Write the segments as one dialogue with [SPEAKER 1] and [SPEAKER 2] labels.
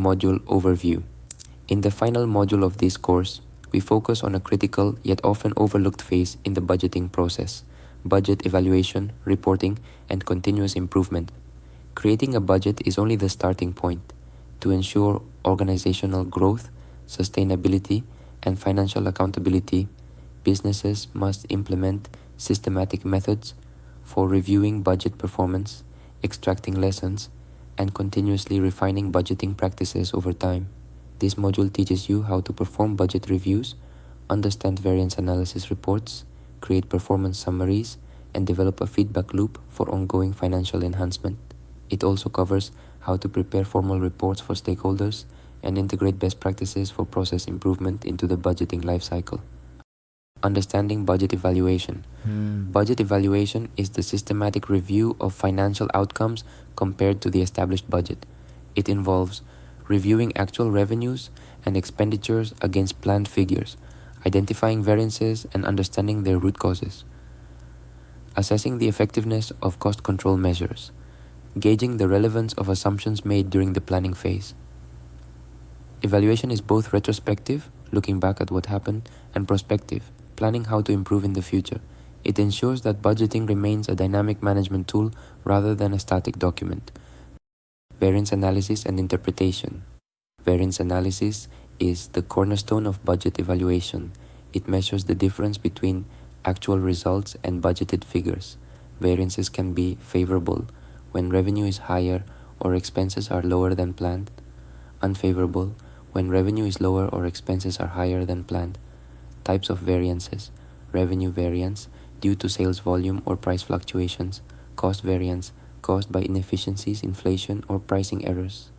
[SPEAKER 1] Module Overview. In the final module of this course, we focus on a critical yet often overlooked phase in the budgeting process: budget evaluation, reporting, and continuous improvement. Creating a budget is only the starting point. To ensure organizational growth, sustainability, and financial accountability, businesses must implement systematic methods for reviewing budget performance, extracting lessons, and continuously refining budgeting practices over time. This module teaches you how to perform budget reviews, understand variance analysis reports, create performance summaries, and develop a feedback loop for ongoing financial enhancement. It also covers how to prepare formal reports for stakeholders and integrate best practices for process improvement into the budgeting lifecycle. Understanding budget evaluation. Budget evaluation is the systematic review of financial outcomes compared to the established budget. It involves reviewing actual revenues and expenditures against planned figures, identifying variances and understanding their root causes, assessing the effectiveness of cost control measures, gauging the relevance of assumptions made during the planning phase. Evaluation is both retrospective, looking back at what happened, and prospective, planning how to improve in the future. It ensures that budgeting remains a dynamic management tool rather than a static document. Variance analysis and interpretation. Variance analysis is the cornerstone of budget evaluation. It measures the difference between actual results and budgeted figures. Variances can be favorable when revenue is higher or expenses are lower than planned, unfavorable when revenue is lower or expenses are higher than planned. Types of variances: revenue variance due to sales volume or price fluctuations, cost variance caused by inefficiencies, inflation, or pricing errors.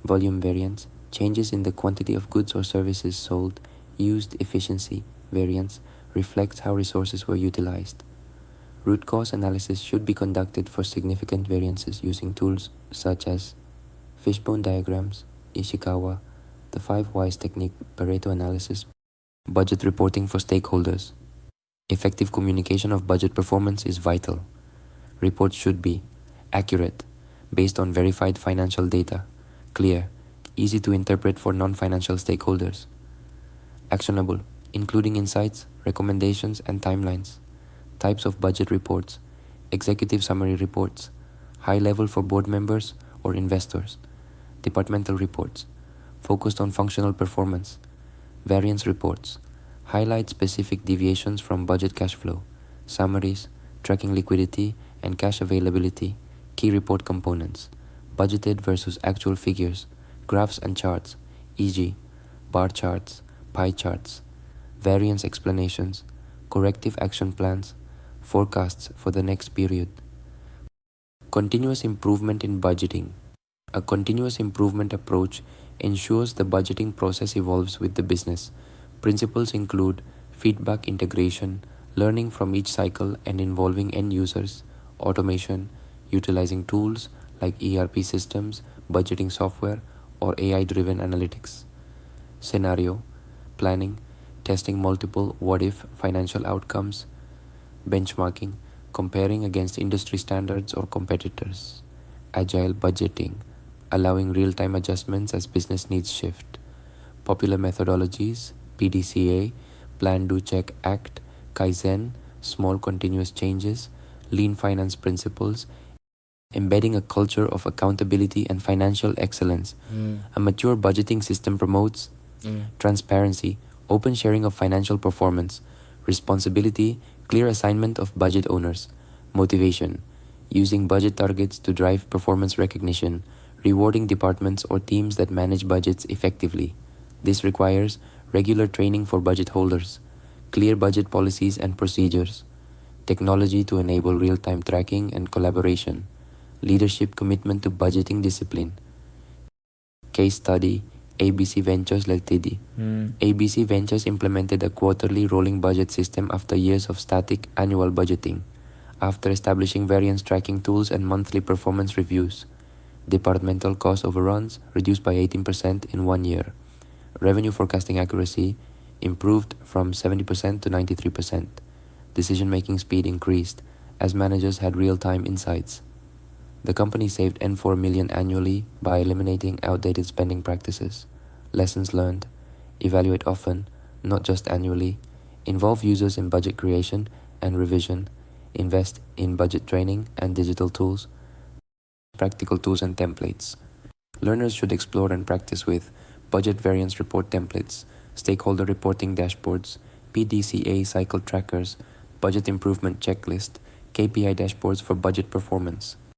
[SPEAKER 1] Volume variance, changes in the quantity of goods or services sold, used. Efficiency variance reflects how resources were utilized. Root cause analysis should be conducted for significant variances using tools such as fishbone diagrams, Ishikawa, the 5 whys technique, Pareto analysis. Budget reporting for stakeholders. Effective communication of budget performance is vital. Reports should be accurate, based on verified financial data, clear, easy to interpret for non-financial stakeholders, actionable, including insights, recommendations, and timelines. Types of budget reports: executive summary reports, high level for board members or investors. Departmental reports, focused on functional performance. Variance reports, highlight specific deviations from budget cash flow. Summaries, tracking liquidity and cash availability. Key report components: budgeted versus actual figures, graphs and charts, e.g., bar charts, pie charts. Variance explanations, corrective action plans, forecasts for the next period. Continuous improvement in budgeting. A continuous improvement approach ensures the budgeting process evolves with the business. Principles include feedback integration, learning from each cycle and involving end users, automation, utilizing tools like ERP systems, budgeting software, or AI-driven analytics. Scenario planning, testing multiple what-if financial outcomes. Benchmarking, comparing against industry standards or competitors. Agile budgeting, allowing real-time adjustments as business needs shift. Popular methodologies: PDCA, Plan, Do, Check, Act, Kaizen, Small Continuous Changes, Lean Finance Principles, embedding a culture of accountability and financial excellence. A mature budgeting system promotes transparency, open sharing of financial performance, responsibility, clear assignment of budget owners. Motivation, using budget targets to drive performance recognition, rewarding departments or teams that manage budgets effectively. This requires regular training for budget holders, clear budget policies and procedures, technology to enable real-time tracking and collaboration, leadership commitment to budgeting discipline. Case study: ABC Ventures Ltd. ABC Ventures implemented a quarterly rolling budget system after years of static annual budgeting. After establishing variance tracking tools and monthly performance reviews, departmental cost overruns reduced by 18% in 1 year. Revenue forecasting accuracy improved from 70% to 93%. Decision-making speed increased as managers had real-time insights. The company saved N4 million annually by eliminating outdated spending practices. Lessons learned: evaluate often, not just annually. Involve users in budget creation and revision. Invest in budget training and digital tools. Practical tools and templates. Learners should explore and practice with budget variance report templates, stakeholder reporting dashboards, PDCA cycle trackers, budget improvement checklist, KPI dashboards for budget performance.